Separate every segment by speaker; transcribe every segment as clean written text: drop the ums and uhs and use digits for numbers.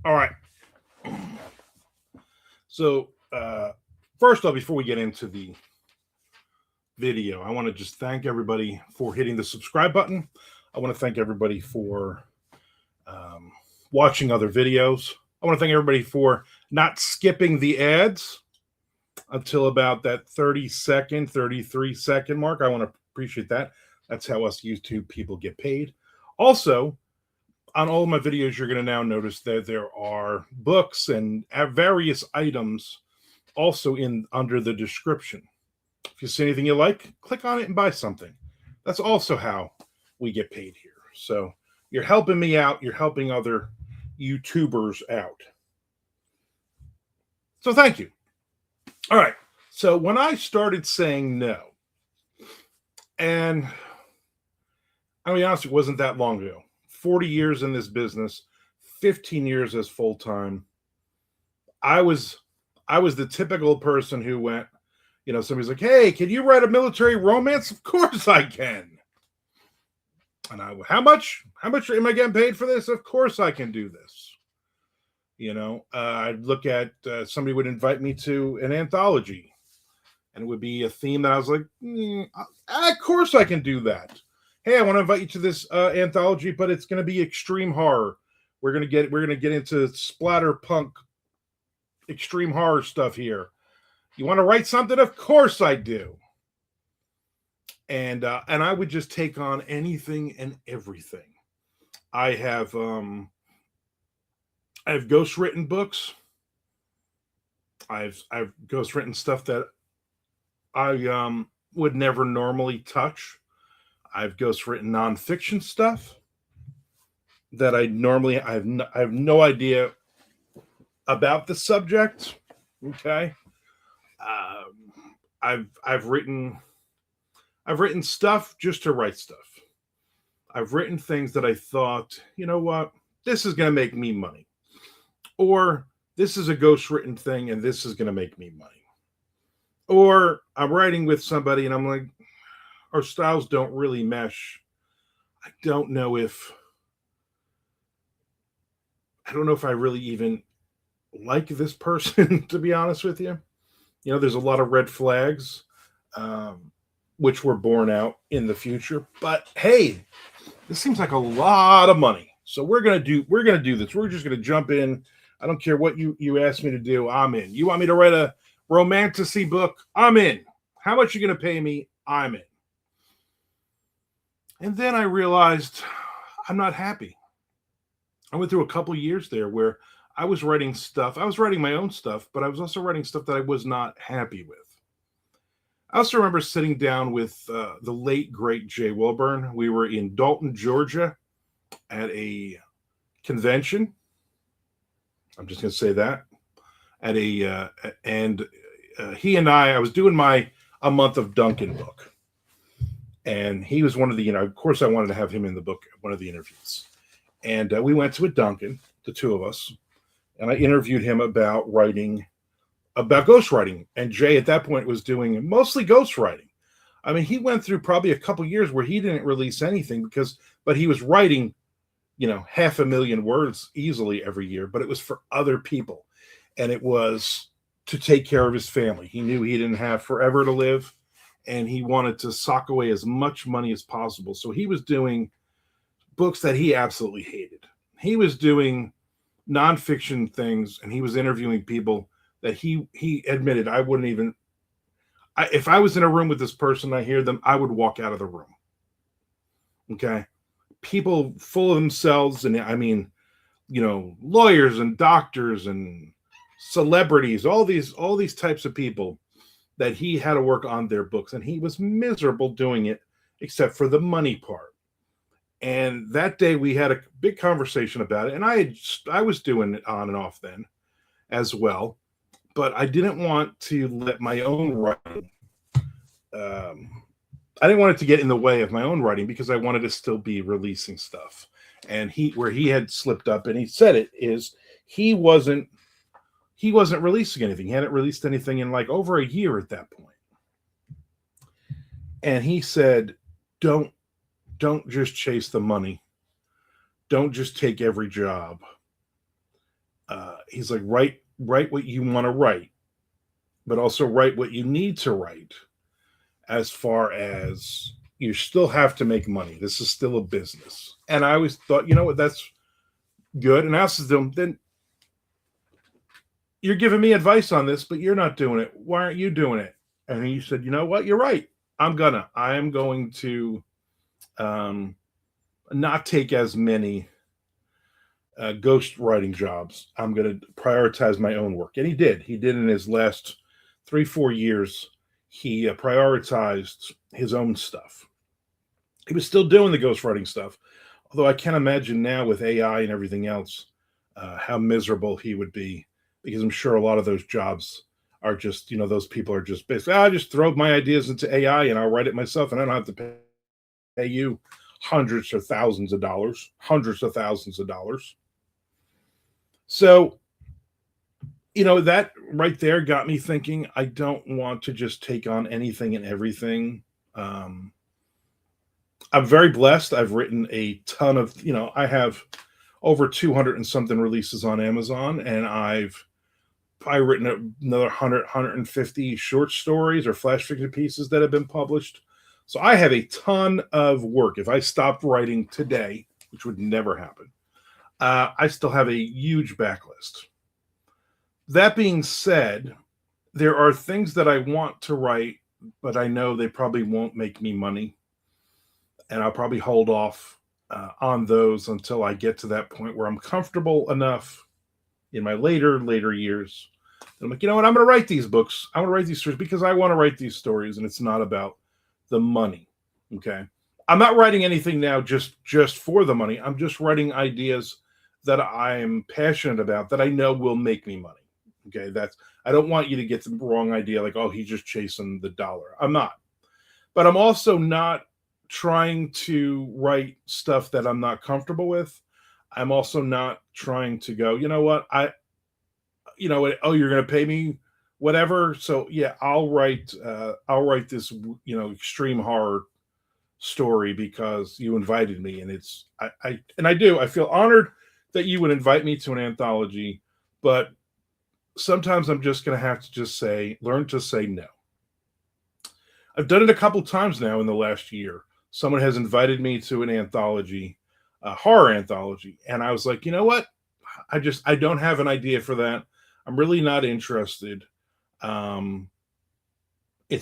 Speaker 1: All right. So, first off, before we get into the video, I want to just thank everybody for hitting the subscribe button. I want to thank everybody for um, watching other videos. I want to thank everybody for not skipping the ads until about that 30-second, 33-second mark. I want to appreciate that. That's how us YouTube people get paid. Also, on all of my videos, you're going to now notice that there are books and various items also in under the description. If you see anything you like, click on it and buy something. That's also how we get paid here. So you're helping me out. You're helping other YouTubers out. So thank you. All right. So when I started saying no, and I'll be honest, it wasn't that long ago. 40 years in this business, 15 years as full time. I was the typical person who went, somebody's like, "Hey, can you write a military romance?" Of course I can. And how much? How much am I getting paid for this? Of course I can do this. I'd look at somebody would invite me to an anthology, and it would be a theme that I was like, of course I can do that. Hey, I want to invite you to this anthology, but it's going to be extreme horror. We're gonna get into splatter punk, extreme horror stuff here. You want to write something? Of course I do. And I would just take on anything and everything. I have ghostwritten books. I've ghostwritten stuff that I would never normally touch. I've ghostwritten nonfiction stuff that I have no idea about the subject. Okay, I've written stuff just to write stuff. I've written things that I thought, you know what, this is going to make me money, or this is a ghostwritten thing and this is going to make me money, or I'm writing with somebody and I'm like, our styles don't really mesh. I don't know if I really even like this person, to be honest with you. There's a lot of red flags, which were borne out in the future. But hey, this seems like a lot of money. So we're gonna do this. We're just gonna jump in. I don't care what you ask me to do. I'm in. You want me to write a romantasy book? I'm in. How much are you gonna pay me? I'm in. And then I realized I'm not happy. I went through a couple years there where I was writing stuff. I was writing my own stuff, but I was also writing stuff that I was not happy with. I also remember sitting down with the late, great Jay Wilburn. We were in Dalton, Georgia at a convention. I'm just going to say that. And he and I was doing a month of Duncan book. And he was one of the, of course I wanted to have him in the book, one of the interviews. And we went to a Duncan, the two of us, and I interviewed him about ghostwriting. And Jay at that point was doing mostly ghostwriting. I mean, he went through probably a couple years where he didn't release anything but he was writing, 500,000 words easily every year, but it was for other people. And it was to take care of his family. He knew he didn't have forever to live, and he wanted to sock away as much money as possible. So he was doing books that he absolutely hated. He was doing nonfiction things, and he was interviewing people that he admitted I wouldn't even. If I was in a room with this person, I hear them, I would walk out of the room. Okay, people full of themselves, and I mean, lawyers and doctors and celebrities, all these types of people that he had to work on their books, and he was miserable doing it, except for the money part. And that day we had a big conversation about it, and I was doing it on and off then as well, but I didn't want to let my own writing. I didn't want it to get in the way of my own writing because I wanted to still be releasing stuff. And where he had slipped up, and he said it, is he wasn't releasing anything. He hadn't released anything in like over a year at that point. And he said, don't just chase the money. Don't just take every job. He's like, write what you want to write, but also write what you need to write. As far as you still have to make money, this is still a business. And I always thought, you know what, that's good. And I asked them, then you're giving me advice on this, but you're not doing it. Why aren't you doing it? And he said, you know what, you're right. I am going to not take as many ghost writing jobs. I'm going to prioritize my own work. And he did. He did in his last 3-4 years. He prioritized his own stuff. He was still doing the ghostwriting stuff, although I can't imagine now with AI and everything else how miserable he would be, because I'm sure a lot of those jobs are just, those people are just basically, I just throw my ideas into AI and I'll write it myself and I don't have to pay you hundreds of thousands of dollars. So, that right there got me thinking, I don't want to just take on anything and everything. I'm very blessed. I've written a ton of, I have over 200 and something releases on Amazon, and I've probably written another 150 short stories or flash fiction pieces that have been published. So I have a ton of work. If I stopped writing today, which would never happen, I still have a huge backlist. That being said, there are things that I want to write, but I know they probably won't make me money. And I'll probably hold off on those until I get to that point where I'm comfortable enough in my later years. I'm like, you know what? I'm going to write these books. I want to write these stories because I want to write these stories, and it's not about the money. Okay. I'm not writing anything now just for the money. I'm just writing ideas that I'm passionate about that I know will make me money. Okay. I don't want you to get the wrong idea. Like, oh, he's just chasing the dollar. I'm not, but I'm also not trying to write stuff that I'm not comfortable with. I'm also not trying to go, you know what? Oh, you're going to pay me whatever. So yeah, I'll write this, extreme horror story because you invited me. And I feel honored that you would invite me to an anthology, but sometimes I'm just going to have to just learn to say no. I've done it a couple times now in the last year. Someone has invited me to an anthology, a horror anthology. And I was like, you know what? I don't have an idea for that. I'm really not interested. It's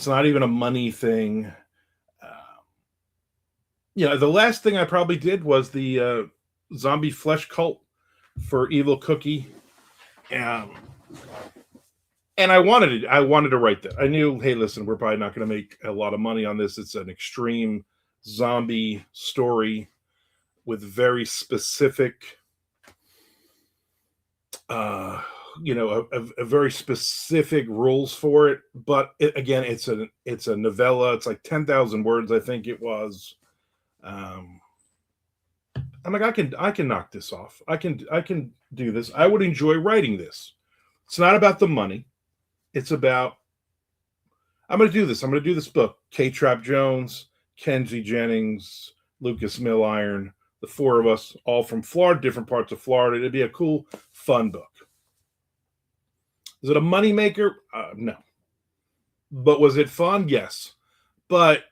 Speaker 1: not even a money thing. The last thing I probably did was the zombie flesh cult for Evil Cookie. And I wanted to write that. I knew, hey, listen, we're probably not going to make a lot of money on this. It's an extreme zombie story with very specific, a very specific rules for it. But it's a novella. It's like 10,000 words, I think it was. I'm like, I can knock this off. I can do this. I would enjoy writing this. It's not about the money. It's about, I'm going to do this. I'm going to do this book. K. Trap Jones, Kenzie Jennings, Lucas Milliron, the four of us, all from Florida, different parts of Florida. It'd be a cool, fun book. Is it a moneymaker? No. But was it fun? Yes. But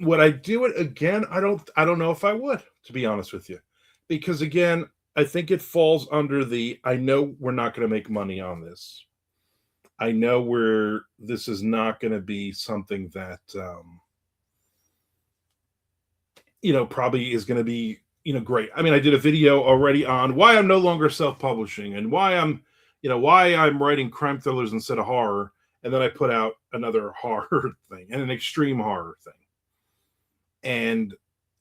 Speaker 1: would I do it again? I don't know if I would, to be honest with you. Because again, I think it falls under I know we're not going to make money on this. I know this is not going to be something that, probably is going to be, great. I mean, I did a video already on why I'm no longer self-publishing and why I'm writing crime thrillers instead of horror. And then I put out another horror thing and an extreme horror thing. And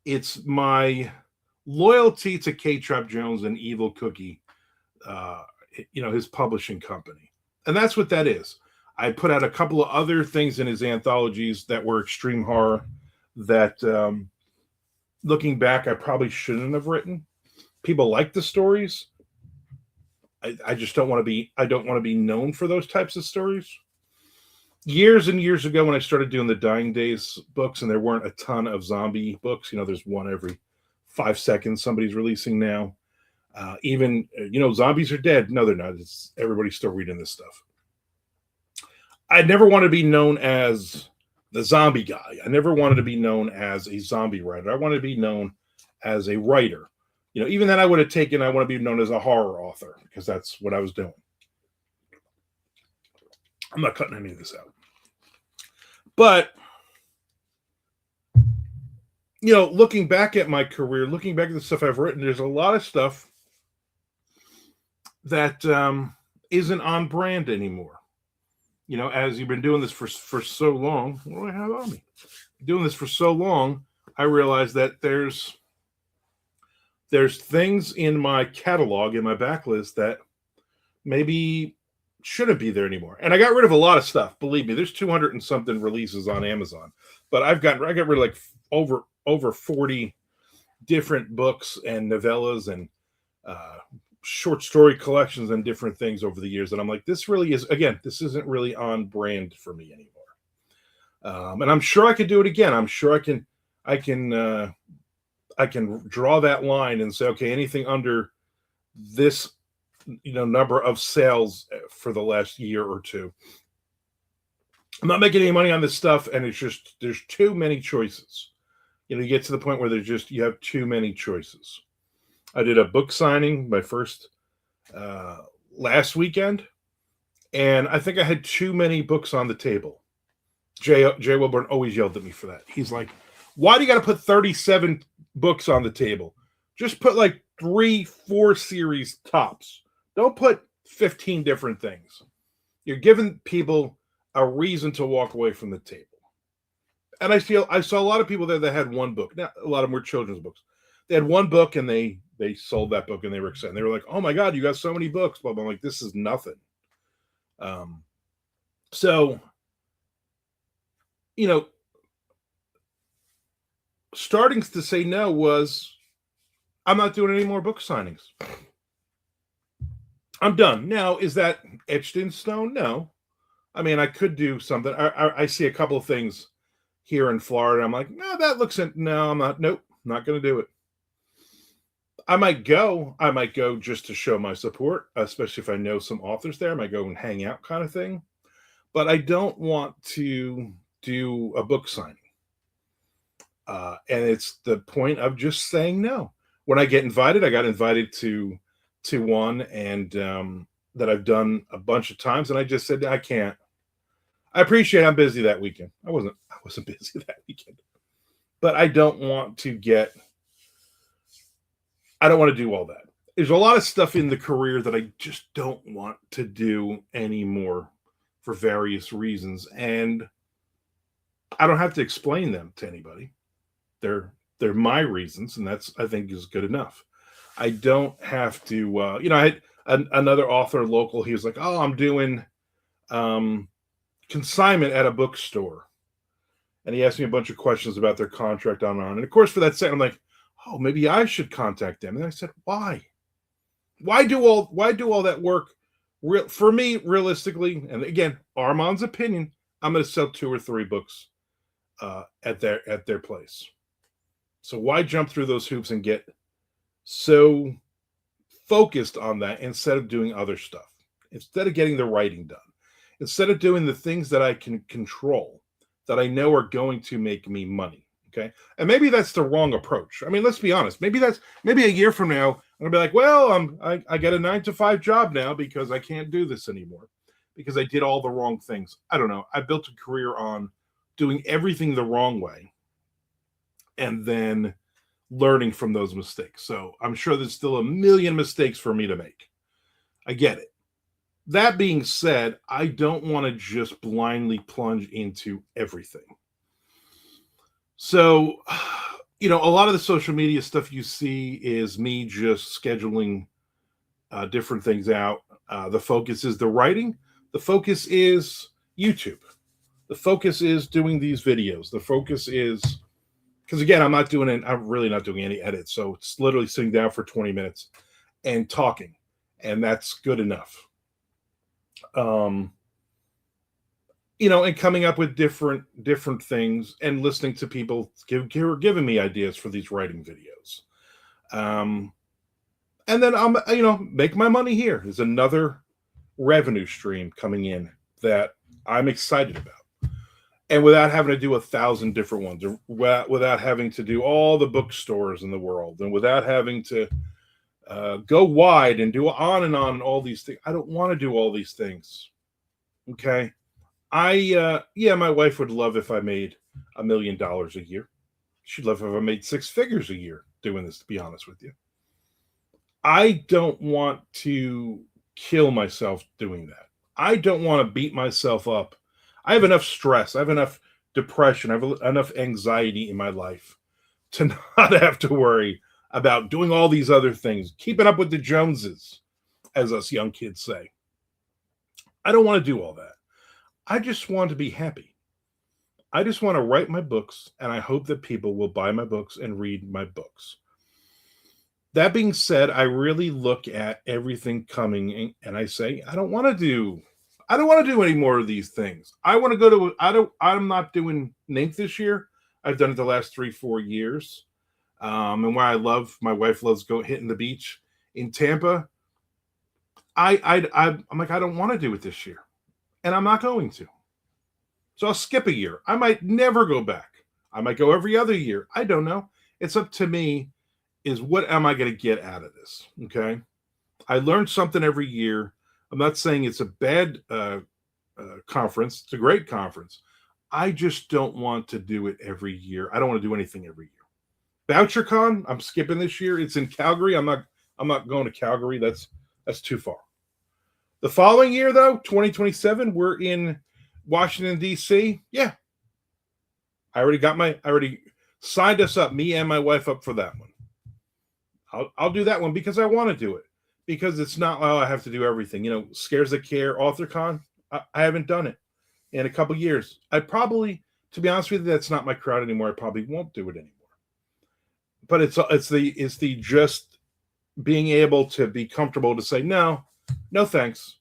Speaker 1: it's my loyalty to K. Trap Jones and Evil Cookie, his publishing company. And that's what that is. I put out a couple of other things in his anthologies that were extreme horror that, looking back, I probably shouldn't have written. People like the stories. I just don't want to be known for those types of stories. Years and years ago, when I started doing the Dying Days books, and there weren't a ton of zombie books, there's one every 5 seconds somebody's releasing now. Even, zombies are dead. No, they're not. Everybody's still reading this stuff. I never wanted to be known as the zombie guy. I never wanted to be known as a zombie writer. I wanted to be known as a writer. Even then I would have taken, I want to be known as a horror author because that's what I was doing. I'm not cutting any of this out. But, looking back at my career, looking back at the stuff I've written, there's a lot of stuff that isn't on brand anymore. As you've been doing this for so long, what do I have on me? Doing this for so long, I realized that there's things in my catalog, in my backlist that maybe shouldn't be there anymore. And I got rid of a lot of stuff. Believe me, there's 200 and something releases on Amazon, but I got rid of like over 40 different books and novellas and short story collections and different things over the years. And I'm like, this isn't really on brand for me anymore. And I'm sure I could do it again. I'm sure I can draw that line and say, okay, anything under this, number of sales for the last year or two. I'm not making any money on this stuff, and it's just there's too many choices. You get to the point where you have too many choices. I did a book signing, my first last weekend, and I think I had too many books on the table. Jay Wilburn always yelled at me for that. He's like, "Why do you got to put 37 books on the table? Just put like 3-4 series tops. Don't put 15 different things. You're giving people a reason to walk away from the table." And I saw a lot of people there that had one book. Now, a lot of them were children's books. They had one book and they sold that book and they were excited. They were like, "Oh my God, you got so many books." But I'm like, this is nothing. So, starting to say no was, I'm not doing any more book signings. I'm done. Now, is that etched in stone? No. I mean, I could do something. I see a couple of things here in Florida. I'm like, no, that looks no, I'm not. Nope, not going to do it. I might go just to show my support, especially if I know some authors there. I might go and hang out kind of thing. But I don't want to do a book signing. And it's the point of just saying no. When I get invited, I got invited to one and that I've done a bunch of times, and I just said I can't. I appreciate I'm busy that weekend. I wasn't busy that weekend, but I don't want to do all that. There's a lot of stuff in the career that I just don't want to do anymore for various reasons, and I don't have to explain them to anybody. They're my reasons, and that's, I think, is good enough. I don't have to, I had another author local. He was like, "Oh, I'm doing consignment at a bookstore." And he asked me a bunch of questions about their contract on and on. And of course, for that second, I'm like, oh, maybe I should contact them. And I said, why? Why do all that work? For me, realistically, and again, Armand's opinion, I'm going to sell 2 or 3 books at their place. So why jump through those hoops and get so focused on that instead of doing other stuff, instead of getting the writing done, instead of doing the things that I can control, that I know are going to make me money? Okay. And maybe that's the wrong approach. I mean, let's be honest. Maybe a year from now, I'm gonna be like, well, I got a 9-to-5 job now because I can't do this anymore because I did all the wrong things. I don't know. I built a career on doing everything the wrong way and then learning from those mistakes. So I'm sure there's still a million mistakes for me to make. I get it. That being said, I don't want to just blindly plunge into everything. So, a lot of the social media stuff you see is me just scheduling different things out. The focus is the writing. The focus is YouTube. The focus is doing these videos. The focus is, because again, I'm really not doing any edits. So it's literally sitting down for 20 minutes and talking, and that's good enough. And coming up with different things and listening to people giving me ideas for these writing videos. And and then I'm, make my money here. There's another revenue stream coming in that I'm excited about. And without having to do 1,000 different ones, or without having to do all the bookstores in the world, and without having to go wide and do on and all these things. I don't want to do all these things. Okay. Yeah, my wife would love if I made $1 million a year. She'd love if I made 6 figures a year doing this, to be honest with you. I don't want to kill myself doing that. I don't want to beat myself up. I have enough stress. I have enough depression. I have enough anxiety in my life to not have to worry about doing all these other things, keeping up with the Joneses, as us young kids say. I don't want to do all that. I just want to be happy. I just want to write my books, and I hope that people will buy my books and read my books. That being said, I really look at everything coming and I say, I don't want to do any more of these things. I want to go to, I'm not doing NINC this year. I've done it the last 3-4 years. And why my wife loves hitting the beach in Tampa. I'm like, I don't want to do it this year, and I'm not going to. So I'll skip a year. I might never go back. I might go every other year. I don't know. It's up to me. Is what am I going to get out of this? Okay. I learn something every year. I'm not saying it's a bad conference. It's a great conference. I just don't want to do it every year. I don't want to do anything every year. VoucherCon, I'm skipping this year. It's in Calgary. I'm not going to Calgary. That's too far. The following year, though, 2027, we're in Washington, D.C. Yeah. I already signed us up, me and my wife, up for that one. I'll do that one because I want to do it. Because it's not, I have to do everything. Scares the Care, AuthorCon, I haven't done it in a couple years. I probably, to be honest with you, that's not my crowd anymore. I probably won't do it anymore. But it's the just being able to be comfortable to say, no thanks.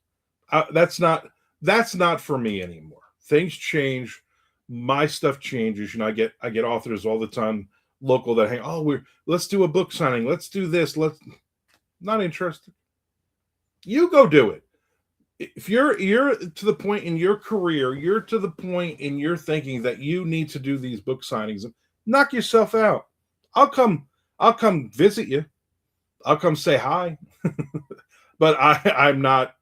Speaker 1: That's not for me anymore. Things change. My stuff changes. I get authors all the time, local, that hang, let's do a book signing. Let's do this. Not interested. You go do it. If you're to the point in your career, you're to the point in your thinking that you need to do these book signings, knock yourself out. I'll come visit you. I'll come say hi. But I'm not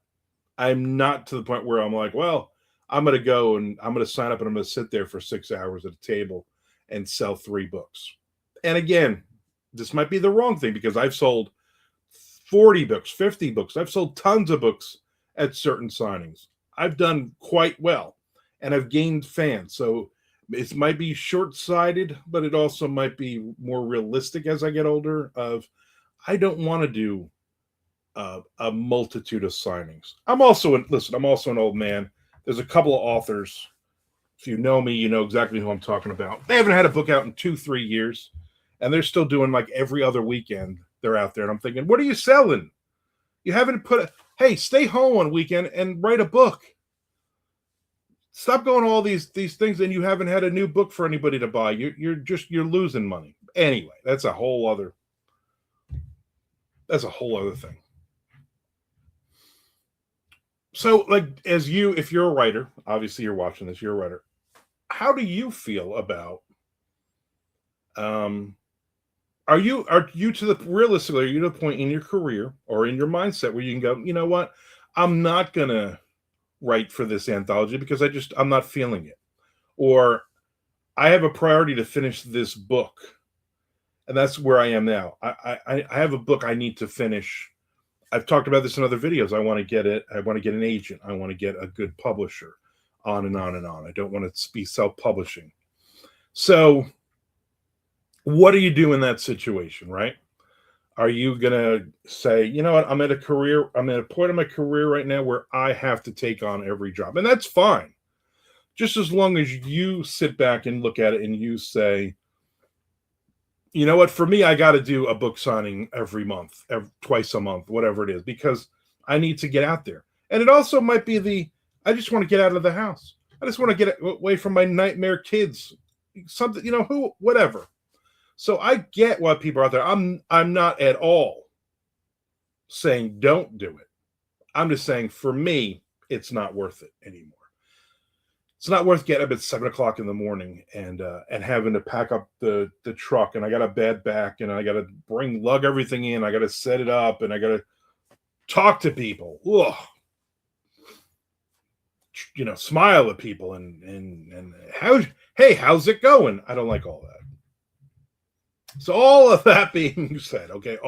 Speaker 1: to the point where I'm like, well, I'm going to go and I'm going to sign up and I'm going to sit there for 6 hours at a table and sell 3 books. And again, this might be the wrong thing because I've sold 40 books, 50 books. I've sold tons of books at certain signings. I've done quite well and I've gained fans. So it might be short-sighted, but it also might be more realistic as I get older I don't want to do a multitude of signings. I'm also an old man. There's a couple of authors. If you know me, you know exactly who I'm talking about. They haven't had a book out in 2-3 years, and they're still doing like every other weekend. They're out there, and I'm thinking, what are you selling? You haven't hey, stay home one weekend and write a book. Stop going all these things, and you haven't had a new book for anybody to buy. You're losing money. Anyway, that's a whole other thing. So, like, if you're a writer, obviously you're watching this, you're a writer. How do you feel about are you realistically, are you to the point in your career or in your mindset where you can go, you know what, I'm not gonna write for this anthology because I'm not feeling it, or I have a priority to finish this book, and that's where I am now. I have a book I need to finish. I've talked about this in other videos. I want to get it. I want to get an agent. I want to get a good publisher, on and on and on. I don't want to be self-publishing. So what do you do in that situation, right? Are you going to say, you know what, I'm at a point in my career right now where I have to take on every job. And that's fine. Just as long as you sit back and look at it and you say, you know what, for me, I got to do a book signing every month, twice a month, whatever it is, because I need to get out there. And it also might be I just want to get out of the house. I just want to get away from my nightmare kids, something, whatever. So I get why people are out there. I'm not at all saying don't do it. I'm just saying, for me, it's not worth it anymore. It's not worth getting up at 7 o'clock in the morning and having to pack up the truck, and I got a bad back, and I got to lug everything in. I got to set it up, and I got to talk to people. Ugh. Smile at people and how's it going? I don't like all that. So all of that being said, again,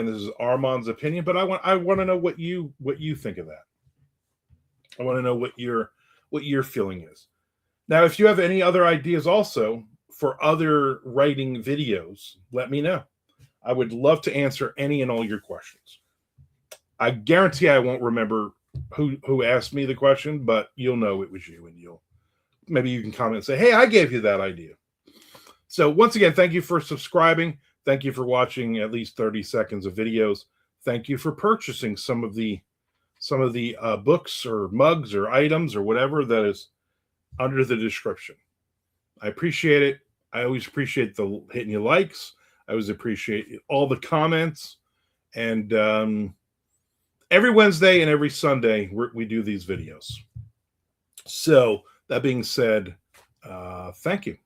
Speaker 1: this is Armand's opinion, but I want to know what you think of that. I want to know what your feeling is. Now, if you have any other ideas also for other writing videos, let me know. I would love to answer any and all your questions. I guarantee I won't remember who asked me the question, but you'll know it was you, and maybe you can comment and say, hey, I gave you that idea. So once again, thank you for subscribing. Thank you for watching at least 30 seconds of videos. Thank you for purchasing some of the books or mugs or items or whatever that is under the description. I appreciate it. I always appreciate the hitting your likes. I always appreciate all the comments. And every Wednesday and every Sunday, we do these videos. So that being said, thank you.